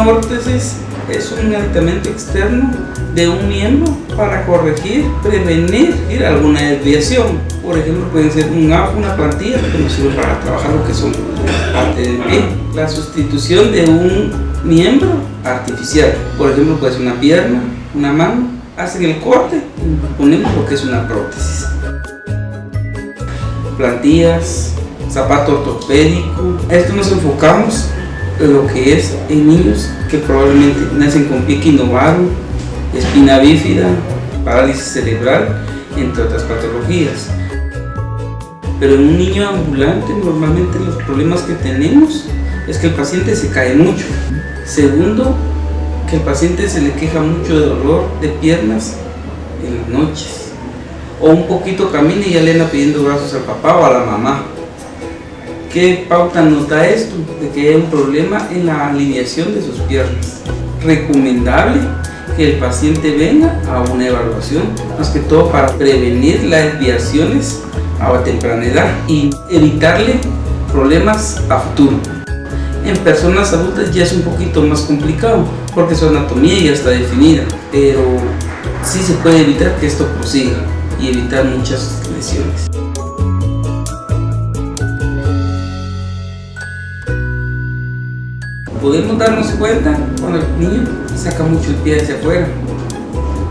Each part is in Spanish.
órtesis es un aditamento externo de un miembro para corregir, prevenir alguna desviación. Por ejemplo, pueden ser una plantilla que nos sirve para trabajar lo que son parte del pie. La sustitución de un miembro artificial, por ejemplo, puede ser una pierna, una mano, hacen el corte y ponemos lo que es una prótesis. Plantillas, zapato ortopédico. Esto nos enfocamos en lo que es en niños que probablemente nacen con pie equinovado, espina bífida, parálisis cerebral, entre otras patologías. Pero en un niño ambulante normalmente los problemas que tenemos es que el paciente se cae mucho. Segundo, que el paciente se le queja mucho de dolor de piernas en las noches. O un poquito camina y ya le anda pidiendo brazos al papá o a la mamá. ¿Qué pauta nos da esto? De que hay un problema en la alineación de sus piernas. Recomendable que el paciente venga a una evaluación, más que todo para prevenir las desviaciones a temprana edad y evitarle problemas a futuro. En personas adultas ya es un poquito más complicado porque su anatomía ya está definida, pero sí se puede evitar que esto prosiga y evitar muchas lesiones. Podemos darnos cuenta cuando el niño saca mucho el pie hacia afuera,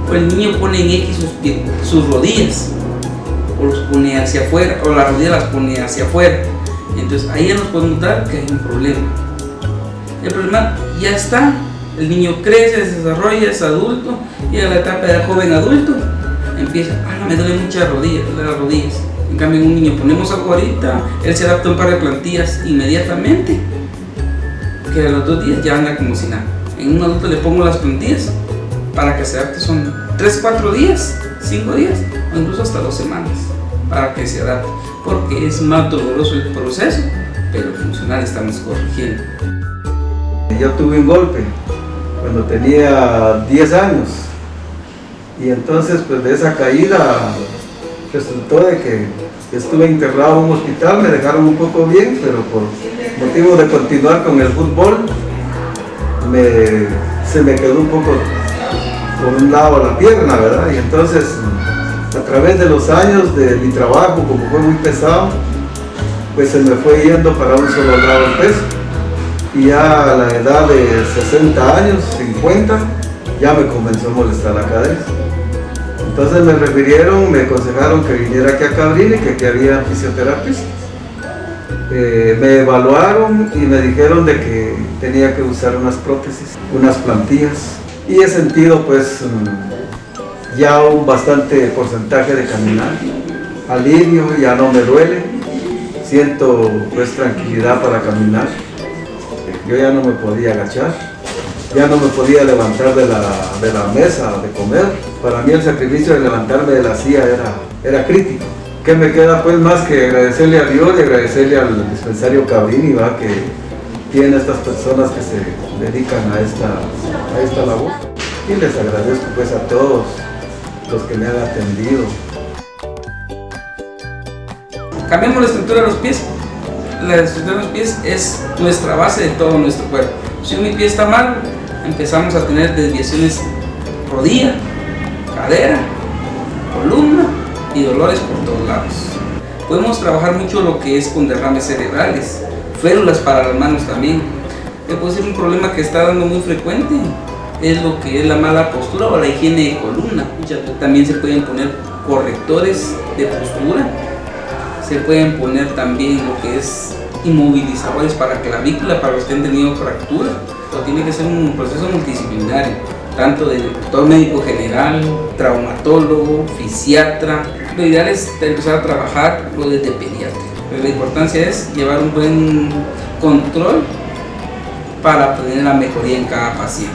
o el niño pone en X sus rodillas, o los pone hacia afuera, o las rodillas las pone hacia afuera. Entonces ahí ya nos podemos dar que hay un problema. El problema ya está, el niño crece, se desarrolla, es adulto, y a la etapa de joven adulto empieza, me duele mucho las rodillas. En cambio, en un niño ponemos algo ahorita, él se adapta a un par de plantillas inmediatamente, que a los 2 días ya anda como si nada. En un adulto le pongo las plantillas para que se adapte, son 3, 4 días, 5 días, o incluso hasta 2 semanas para que se adapte, porque es más doloroso el proceso, pero funcional estamos corrigiendo. Yo tuve un golpe cuando tenía 10 años y entonces pues de esa caída resultó de que estuve internado en un hospital, me dejaron un poco bien, pero por motivo de continuar con el fútbol se me quedó un poco por un lado la pierna, ¿verdad? Y entonces a través de los años de mi trabajo, como fue muy pesado, pues se me fue yendo para un solo lado el peso. Y ya a la edad de 60 años, 50, ya me comenzó a molestar la cadera. Entonces me aconsejaron que viniera aquí a Cabril y que aquí había fisioterapistas. Me evaluaron y me dijeron de que tenía que usar unas prótesis, unas plantillas. Y he sentido pues ya un bastante porcentaje de caminar, alivio, ya no me duele, siento pues tranquilidad para caminar. Yo ya no me podía agachar, ya no me podía levantar de la mesa de comer. Para mí el sacrificio de levantarme de la silla era crítico. ¿Qué me queda pues más que agradecerle a Dios y agradecerle al dispensario Cabrini, ¿va? Que tiene estas personas que se dedican a esta labor? Y les agradezco pues a todos los que me han atendido. Cambiamos la estructura de los pies. La estructura de los pies es nuestra base de todo nuestro cuerpo. Si mi pie está mal, empezamos a tener desviaciones rodilla, cadera, columna y dolores por todos lados. Podemos trabajar mucho lo que es con derrames cerebrales, férulas para las manos también. Puede ser un problema que está dando muy frecuente, es lo que es la mala postura o la higiene de columna. También se pueden poner correctores de postura. Se pueden poner también lo que es inmovilizadores para clavícula, para los que han tenido fractura. Pero tiene que ser un proceso multidisciplinario, tanto del doctor médico general, traumatólogo, fisiatra. Lo ideal es empezar a trabajar lo desde pediatra. Pero la importancia es llevar un buen control para obtener la mejoría en cada paciente.